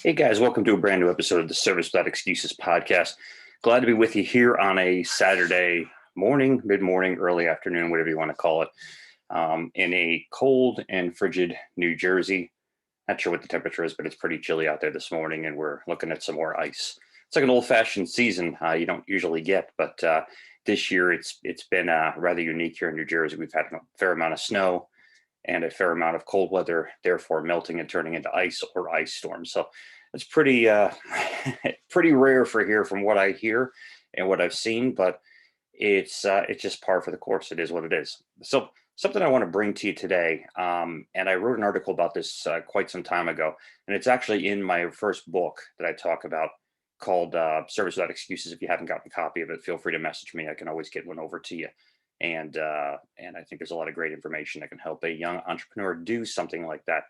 Hey guys, welcome to a brand new episode of the Service Without Excuses podcast. Glad to be with you here on a Saturday morning, mid-morning, early afternoon, whatever you want to call it, in a cold and frigid New Jersey. Not sure what the temperature is, but it's pretty chilly out there this morning, and we're looking at some more ice. It's like an old-fashioned season you don't usually get, but this year it's been rather unique here in New Jersey. We've had a fair amount of snow and a fair amount of cold weather, therefore melting and turning into ice or ice storms. So it's pretty pretty rare for here from what I hear and what I've seen, but it's just par for the course. It is what it is. So something I want to bring to you today, and I wrote an article about this quite some time ago, and it's actually in my first book that I talk about called Service Without Excuses. If you haven't gotten a copy of it, feel free to message me. I can always get one over to you. And I think there's a lot of great information that can help a young entrepreneur do something like that.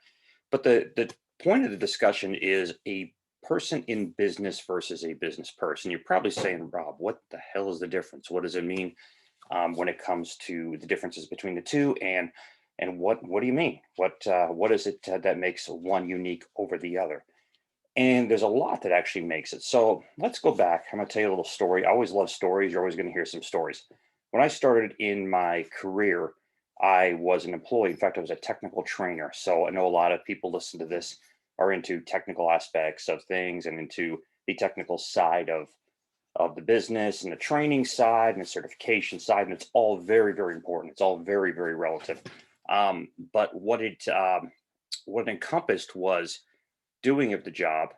But the point of the discussion is a person in business versus a business person. You're probably saying, Rob, what the hell is the difference? What does it mean when it comes to the differences between the two? And what do you mean? What is it that makes one unique over the other? And there's a lot that actually makes it. So let's go back. I'm going to tell you a little story. I always love stories. You're always going to hear some stories. When I started in my career, I was an employee. In fact, I was a technical trainer. So I know a lot of people listen to this are into technical aspects of things and into the technical side of the business and the training side and the certification side. And it's all very, very important. It's all very, very relative. But what it encompassed was doing of the job,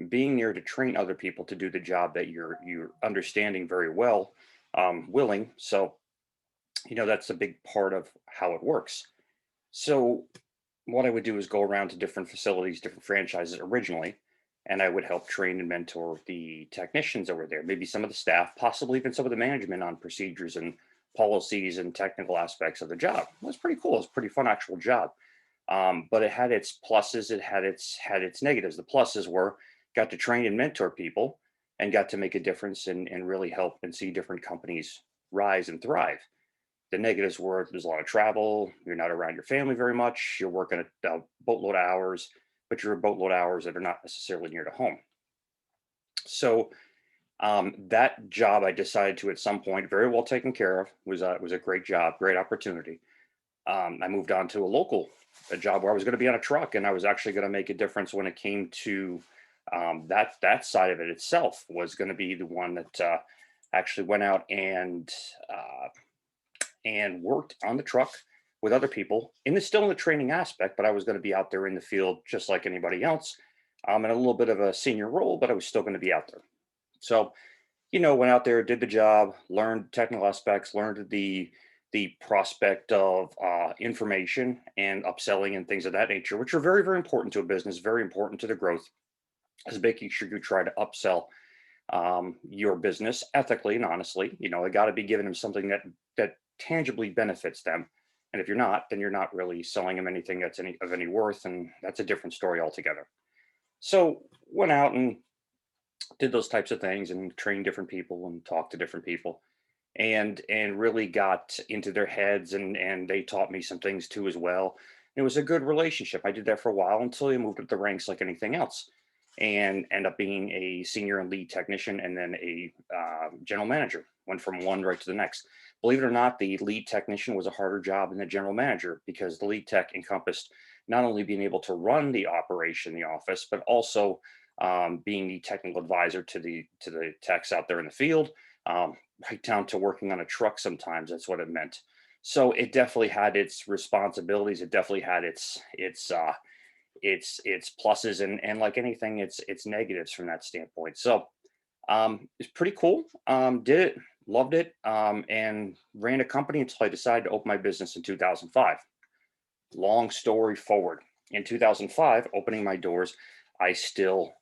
being there to train other people to do the job that you're understanding very well, willing. So, that's a big part of how it works. So what I would do is go around to different facilities, different franchises originally, and I would help train and mentor the technicians that were there, maybe some of the staff, possibly even some of the management on procedures and policies and technical aspects of the job. It was pretty cool. It was a pretty fun actual job. But it had its pluses, it had its negatives. The pluses were got to train and mentor people and got to make a difference and really help and see different companies rise and thrive. The negatives were there's a lot of travel, you're not around your family very much, you're working a boatload of hours, but you're a boatload of hours that are not necessarily near to home. So that job I decided to at some point, very well taken care of, was a great job, great opportunity. I moved on to a job where I was going to be on a truck, and I was actually going to make a difference when it came to that side of it itself. Was going to be the one that actually went out and worked on the truck with other people still in the training aspect, but I was going to be out there in the field just like anybody else, in a little bit of a senior role, but I was still going to be out there. So, went out there, did the job, learned technical aspects, learned the prospect of information and upselling and things of that nature, which are very, very important to a business, very important to the growth, is making sure you try to upsell your business ethically and honestly. They got to be giving them something that tangibly benefits them. And if you're not, then you're not really selling them anything that's of any worth. And that's a different story altogether. So went out and did those types of things and trained different people and talked to different people and really got into their heads and they taught me some things too as well. It was a good relationship. I did that for a while until I moved up the ranks like anything else and end up being a senior and lead technician and then a general manager. Went from one right to the next. Believe it or not, the lead technician was a harder job than the general manager because the lead tech encompassed not only being able to run the operation in the office, but also being the technical advisor to the techs out there in the field, right down to working on a truck sometimes. That's what it meant. So it definitely had its responsibilities. It definitely had its pluses and like anything, it's negatives from that standpoint. So it's pretty cool. Did it, loved it, and ran a company until I decided to open my business in 2005. Long story forward, in 2005, opening my doors, I still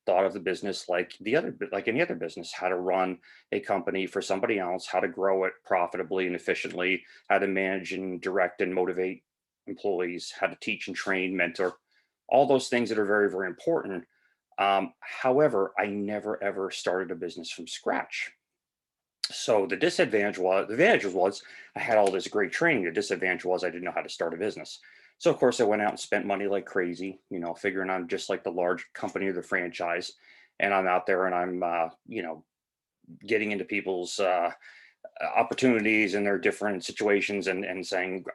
thought of the business like any other business, how to run a company for somebody else, how to grow it profitably and efficiently, how to manage and direct and motivate employees, how to teach and train, mentor, all those things that are very, very important. However, I never ever started a business from scratch. So the advantage was I had all this great training. The disadvantage was I didn't know how to start a business. So of course I went out and spent money like crazy, figuring I'm just like the large company or the franchise. And I'm out there and I'm, getting into people's opportunities and their different situations and saying,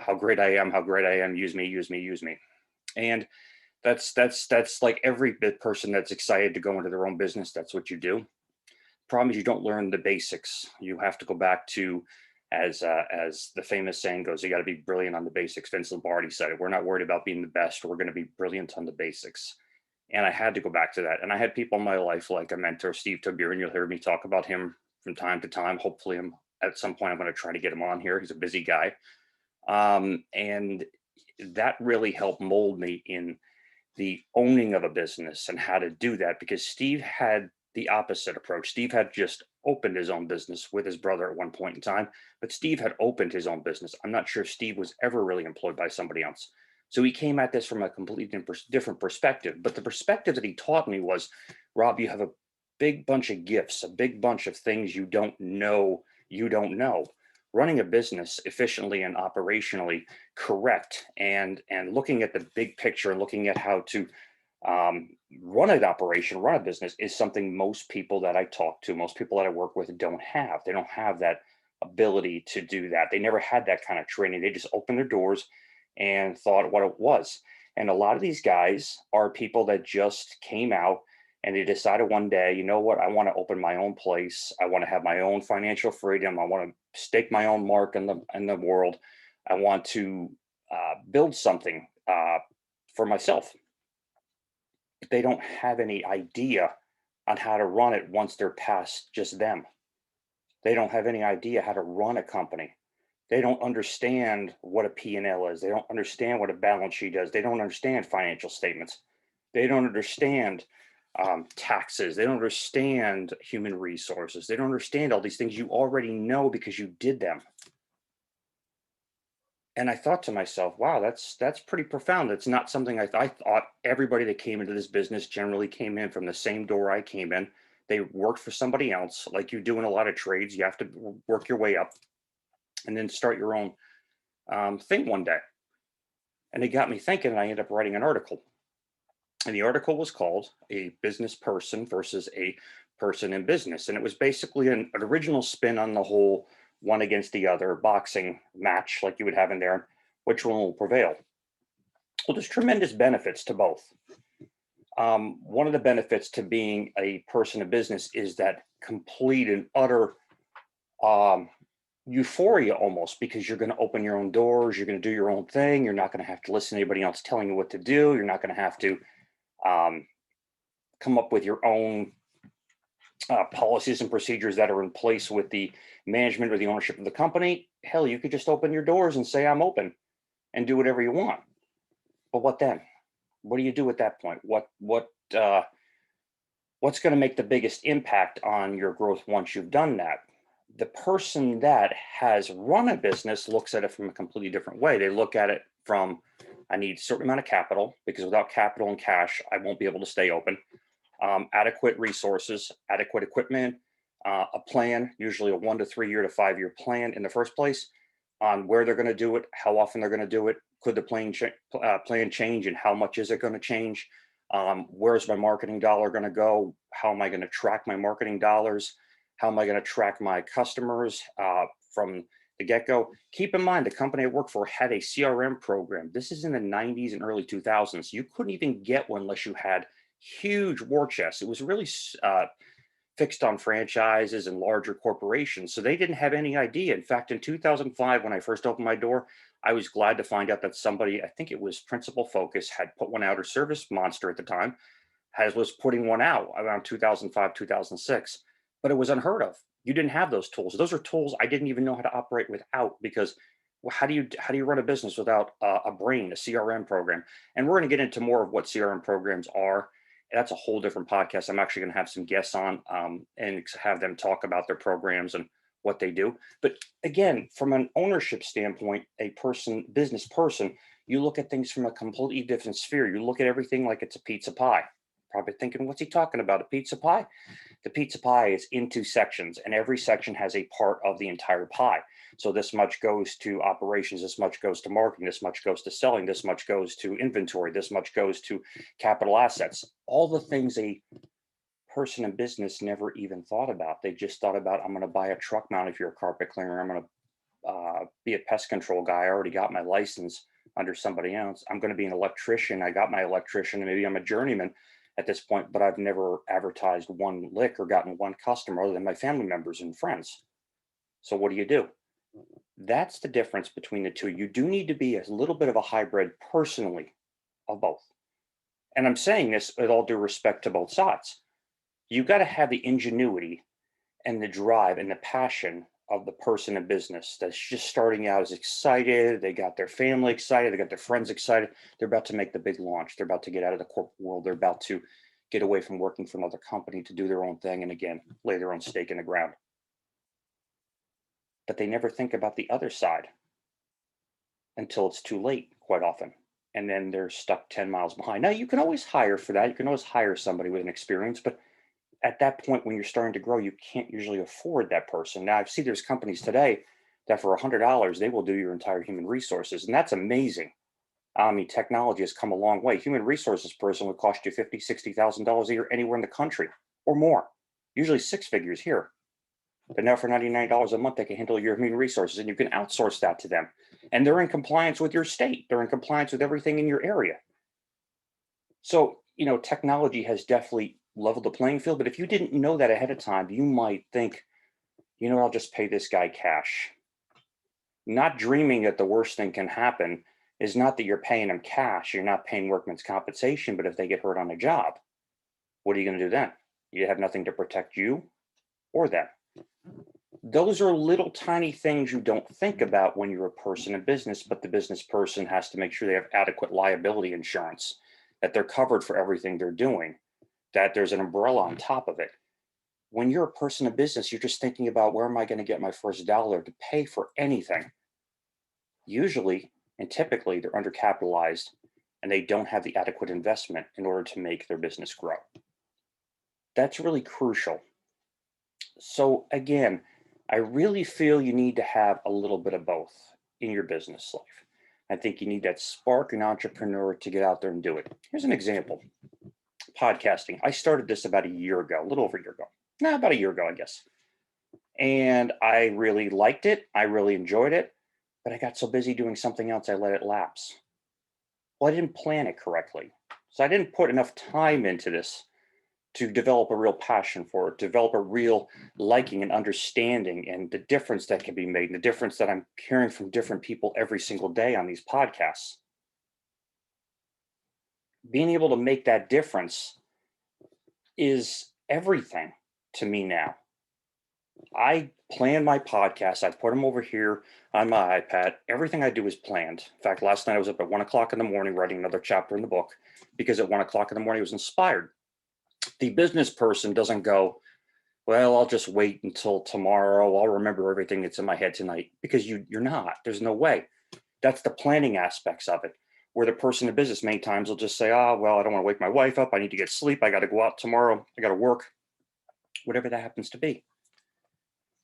how great I am, use me, use me, use me. And that's like every bit person that's excited to go into their own business. That's what you do. Problem is you don't learn the basics. You have to go back to, as the famous saying goes, you got to be brilliant on the basics. Vince Lombardi said it. We're not worried about being the best. We're going to be brilliant on the basics. And I had to go back to that. And I had people in my life like a mentor, Steve Tobier, you'll hear me talk about him from time to time. Hopefully, at some point I'm going to try to get him on here. He's a busy guy, and that really helped mold me in the owning of a business and how to do that, because Steve had the opposite approach. Steve had just opened his own business with his brother at one point in time, but Steve had opened his own business. I'm not sure if Steve was ever really employed by somebody else. So he came at this from a completely different perspective. But the perspective that he taught me was, Rob, you have a big bunch of gifts, a big bunch of things you don't know. You don't know. Running a business efficiently and operationally correct, and looking at the big picture and looking at how to run an operation, run a business, is something most people that I talk to, most people that I work with, don't have. They don't have that ability to do that. They never had that kind of training. They just opened their doors and thought what it was. And a lot of these guys are people that just came out and they decided one day, you know what, I want to open my own place. I want to have my own financial freedom. I want to stake my own mark in the world. I want to build something for myself. But they don't have any idea on how to run it once they're past just them. They don't have any idea how to run a company. They don't understand what a P&L is. They don't understand what a balance sheet is. They don't understand financial statements. They don't understand taxes. They don't understand human resources. They don't understand all these things you already know because you did them. And I thought to myself, wow, that's pretty profound. That's not something I thought everybody that came into this business generally came in from the same door I came in. They worked for somebody else, like you do in a lot of trades. You have to work your way up and then start your own thing one day. And it got me thinking, and I ended up writing an article. And the article was called "A Business Person Versus a Person in Business." And it was basically an original spin on the whole one against the other boxing match, like you would have in there. Which one will prevail? Well, there's tremendous benefits to both. One of the benefits to being a person of business is that complete and utter euphoria, almost, because you're going to open your own doors. You're going to do your own thing. You're not going to have to listen to anybody else telling you what to do. You're not going to have to come up with your own policies and procedures that are in place with the management or the ownership of the company. Hell, you could just open your doors and say, I'm open, and do whatever you want. But what then? What do you do at that point? What's going to make the biggest impact on your growth once you've done that? The person that has run a business looks at it from a completely different way. They look at it from, I need a certain amount of capital, because without capital and cash, I won't be able to stay open. Adequate resources, adequate equipment, a plan, usually a 1 to 3 year to 5 year plan in the first place, on where they're going to do it, how often they're going to do it. Could the plan change, and how much is it going to change? Where's my marketing dollar going to go? How am I going to track my marketing dollars? How am I going to track my customers from the get-go? Keep in mind, the company I work for had a CRM program. This is in the 90s and early 2000s. You couldn't even get one unless you had huge war chests. It was really fixed on franchises and larger corporations. So they didn't have any idea. In fact, in 2005, when I first opened my door, I was glad to find out that somebody, I think it was Principal Focus, had put one out, or Service Monster at the time, was putting one out around 2005, 2006. But it was unheard of. You didn't have those tools. Those are tools I didn't even know how to operate without, because how do you run a business without a brain, a CRM program? And we're going to get into more of what CRM programs are. That's a whole different podcast. I'm actually going to have some guests on and have them talk about their programs and what they do. But again, from an ownership standpoint, business person, you look at things from a completely different sphere. You look at everything like it's a pizza pie. Probably thinking, what's he talking about? A pizza pie? The pizza pie is in two sections, and every section has a part of the entire pie. So this much goes to operations, this much goes to marketing, this much goes to selling, this much goes to inventory, this much goes to capital assets. All the things a person in business never even thought about. They just thought about, I'm going to buy a truck mount if you're a carpet cleaner. I'm going to be a pest control guy. I already got my license under somebody else. I'm going to be an electrician. I got my electrician, and maybe I'm a journeyman at this point, but I've never advertised one lick or gotten one customer other than my family members and friends. So what do? That's the difference between the two. You do need to be a little bit of a hybrid personally of both. And I'm saying this with all due respect to both sides. You got to have the ingenuity and the drive and the passion of the person in business that's just starting out, is excited. They got their family excited. They got their friends excited. They're about to make the big launch. They're about to get out of the corporate world. They're about to get away from working for another company to do their own thing. And again, lay their own stake in the ground. But they never think about the other side until it's too late, quite often. And then they're stuck 10 miles behind. Now, you can always hire for that. You can always hire somebody with an experience, but at that point, when you're starting to grow, you can't usually afford that person. Now, I see there's companies today that for $100, they will do your entire human resources. And that's amazing. I mean, technology has come a long way. Human resources person would cost you $50,000, $60,000 a year anywhere in the country or more, usually six figures here. But now for $99 a month, they can handle your human resources, and you can outsource that to them. And they're in compliance with your state. They're in compliance with everything in your area. So, technology has definitely leveled the playing field. But if you didn't know that ahead of time, you might think, I'll just pay this guy cash. Not dreaming that the worst thing can happen is not that you're paying them cash. You're not paying workman's compensation. But if they get hurt on a job, what are you going to do then? You have nothing to protect you or them. Those are little tiny things you don't think about when you're a person in business, but the business person has to make sure they have adequate liability insurance, that they're covered for everything they're doing, that there's an umbrella on top of it. When you're a person in business, you're just thinking about, where am I going to get my first dollar to pay for anything? Usually and typically they're undercapitalized and they don't have the adequate investment in order to make their business grow. That's really crucial. So again, I really feel you need to have a little bit of both in your business life. I think you need that spark, an entrepreneur, to get out there and do it. Here's an example. Podcasting. I started this about a year ago, a little over a year ago. No, about a year ago, I guess. And I really liked it. I really enjoyed it. But I got so busy doing something else, I let it lapse. Well, I didn't plan it correctly. So I didn't put enough time into this to develop a real passion for it, develop a real liking and understanding, and the difference that can be made, and the difference that I'm hearing from different people every single day on these podcasts. Being able to make that difference is everything to me now. I plan my podcasts. I put them over here on my iPad. Everything I do is planned. In fact, last night I was up at 1 o'clock in the morning writing another chapter in the book, because at 1 o'clock in the morning I was inspired. The business person doesn't go, well, I'll just wait until tomorrow. I'll remember everything that's in my head tonight, because you're not. There's no way. That's the planning aspects of it. Where the person in business many times will just say, well, I don't want to wake my wife up. I need to get sleep. I got to go out tomorrow. I got to work, whatever that happens to be.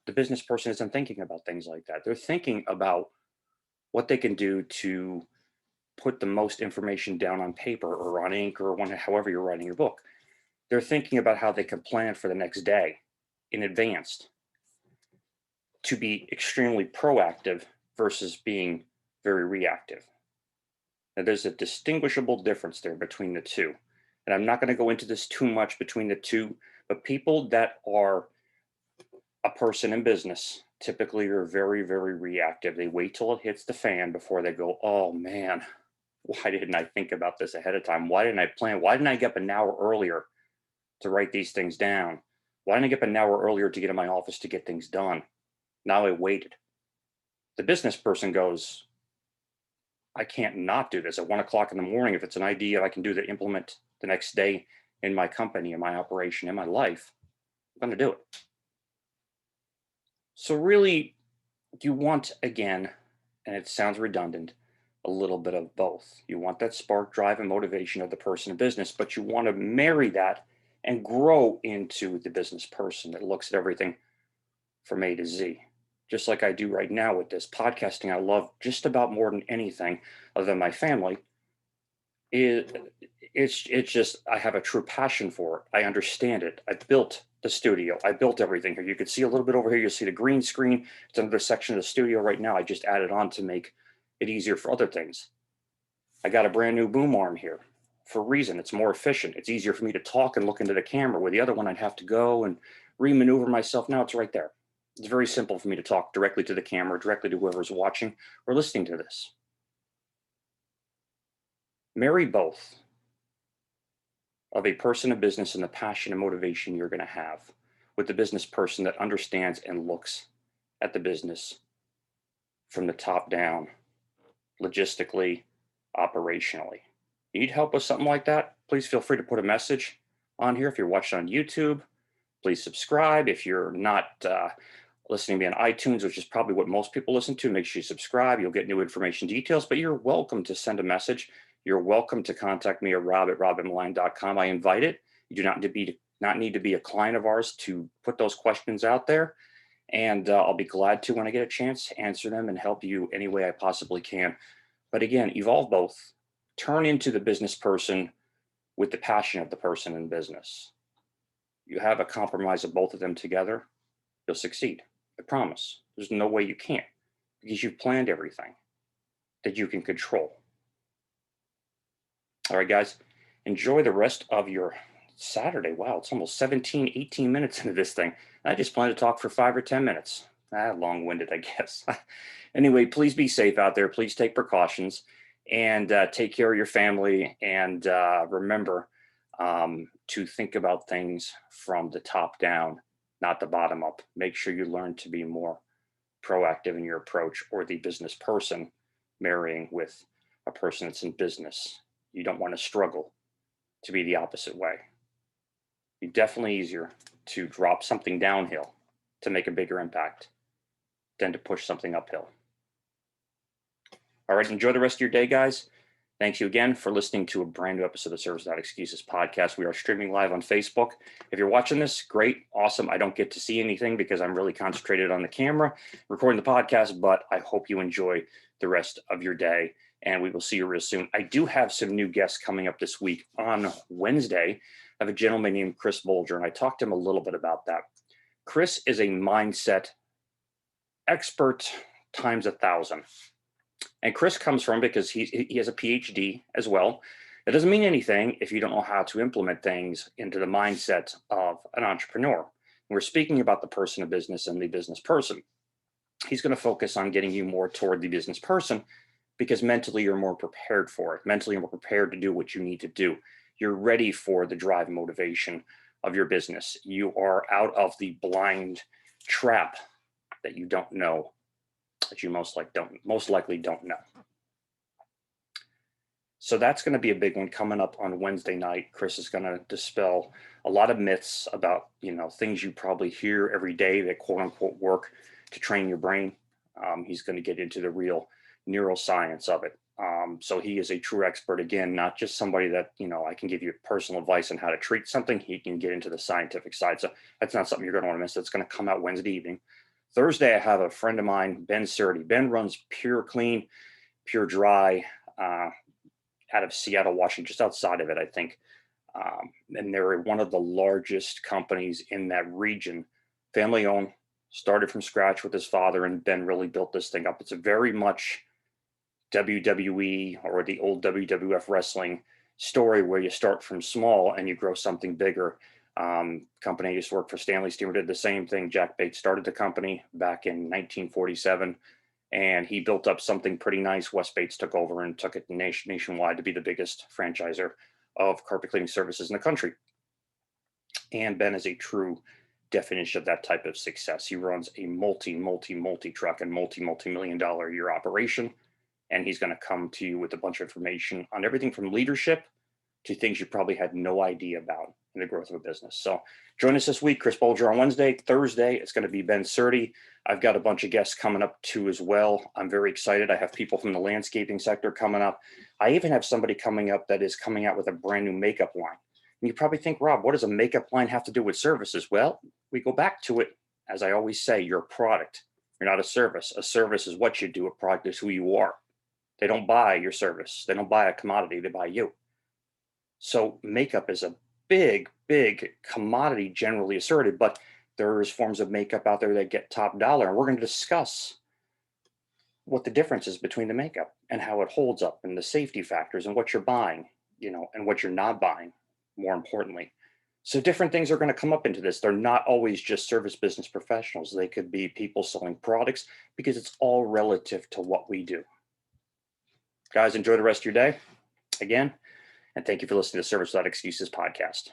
The business person isn't thinking about things like that. They're thinking about what they can do to put the most information down on paper or on ink or however you're writing your book. They're thinking about how they can plan for the next day in advance, to be extremely proactive versus being very reactive. Now, there's a distinguishable difference there between the two. And I'm not going to go into this too much between the two, but people that are a person in business typically are very, very reactive. They wait till it hits the fan before they go, oh man, why didn't I think about this ahead of time? Why didn't I plan? Why didn't I get up an hour earlier to write these things down? Why didn't I get up an hour earlier to get in my office to get things done? Now I waited. The business person goes, I can't not do this at 1 o'clock in the morning. If it's an idea I can do to implement the next day in my company, in my operation, in my life, I'm going to do it. So really, you want, again, and it sounds redundant, a little bit of both. You want that spark, drive, and motivation of the person in business, but you want to marry that and grow into the business person that looks at everything from A to Z. Just like I do right now with this podcasting, I love just about more than anything other than my family. It's just I have a true passion for it. I understand it. I built the studio. I built everything here. You can see a little bit over here. You'll see the green screen. It's another section of the studio right now. I just added on to make it easier for other things. I got a brand new boom arm here for a reason. It's more efficient. It's easier for me to talk and look into the camera. With the other one, I'd have to go and remaneuver myself. Now it's right there. It's very simple for me to talk directly to the camera, directly to whoever's watching or listening to this. Marry both of a person of business and the passion and motivation you're going to have with the business person that understands and looks at the business from the top down, logistically, operationally. You need help with something like that? Please feel free to put a message on here. If you're watching on YouTube, please subscribe. If you're not listening to me on iTunes, which is probably what most people listen to, make sure you subscribe. You'll get new information details, but you're welcome to send a message. You're welcome to contact me at rob@robinmalign.com. I invite it. You do not need to be a client of ours to put those questions out there. And I'll be glad to, when I get a chance, to answer them and help you any way I possibly can. But again, evolve both. Turn into the business person with the passion of the person in business. You have a compromise of both of them together, you'll succeed. I promise. There's no way you can't, because you've planned everything that you can control. All right, guys, enjoy the rest of your Saturday. Wow, it's almost 17, 18 minutes into this thing. I just planned to talk for 5 or 10 minutes. Long-winded, I guess. Anyway, please be safe out there. Please take precautions and take care of your family. And remember to think about things from the top down, not the bottom up. Make sure you learn to be more proactive in your approach, or the business person marrying with a person that's in business. You don't want to struggle to be the opposite way. It's definitely easier to drop something downhill to make a bigger impact than to push something uphill. All right, enjoy the rest of your day, guys. Thank you again for listening to a brand new episode of the Service Without Excuses podcast. We are streaming live on Facebook. If you're watching this, great, awesome. I don't get to see anything because I'm really concentrated on the camera recording the podcast, but I hope you enjoy the rest of your day, and we will see you real soon. I do have some new guests coming up this week. On Wednesday, I have a gentleman named Chris Bolger, and I talked to him a little bit about that. Chris is a mindset expert times 1,000. And Chris comes from, because he has a PhD as well. It doesn't mean anything if you don't know how to implement things into the mindset of an entrepreneur. We're speaking about the person of business and the business person. He's going to focus on getting you more toward the business person, because mentally you're more prepared for it. Mentally you're more prepared to do what you need to do. You're ready for the drive and motivation of your business. You are out of the blind trap that you don't know, that you most likely don't know. So that's going to be a big one coming up on Wednesday night. Chris is going to dispel a lot of myths about, things you probably hear every day that quote unquote work to train your brain. He's going to get into the real neuroscience of it. So he is a true expert, again, not just somebody that, I can give you personal advice on how to treat something. He can get into the scientific side. So that's not something you're going to want to miss. That's going to come out Wednesday evening. Thursday, I have a friend of mine, Ben Surdy. Ben runs Pure Clean, Pure Dry, out of Seattle, Washington, just outside of it, I think. And they're one of the largest companies in that region. Family owned, started from scratch with his father, and Ben really built this thing up. It's a very much WWE or the old WWF wrestling story, where you start from small and you grow something bigger. Company I used to work for, Stanley Steamer, did the same thing. Jack Bates started the company back in 1947, and he built up something pretty nice. Wes Bates took over and took it nationwide to be the biggest franchisor of carpet cleaning services in the country. And Ben is a true definition of that type of success. He runs a multi-truck and multi-million-dollar a year operation, and he's going to come to you with a bunch of information on everything from leadership to things you probably had no idea about in the growth of a business. So join us this week, Chris Bolger on Wednesday. Thursday, it's going to be Ben Surdy. I've got a bunch of guests coming up too as well. I'm very excited. I have people from the landscaping sector coming up. I even have somebody coming up that is coming out with a brand new makeup line. And you probably think, Rob, what does a makeup line have to do with services? Well, we go back to it. As I always say, you're a product. You're not a service. A service is what you do. A product is who you are. They don't buy your service. They don't buy a commodity. They buy you. So makeup is a big, big commodity generally asserted, but there's forms of makeup out there that get top dollar. And we're going to discuss what the difference is between the makeup and how it holds up and the safety factors and what you're buying, and what you're not buying, more importantly. So different things are going to come up into this. They're not always just service business professionals. They could be people selling products because it's all relative to what we do. Guys, enjoy the rest of your day again. And thank you for listening to Service Without Excuses podcast.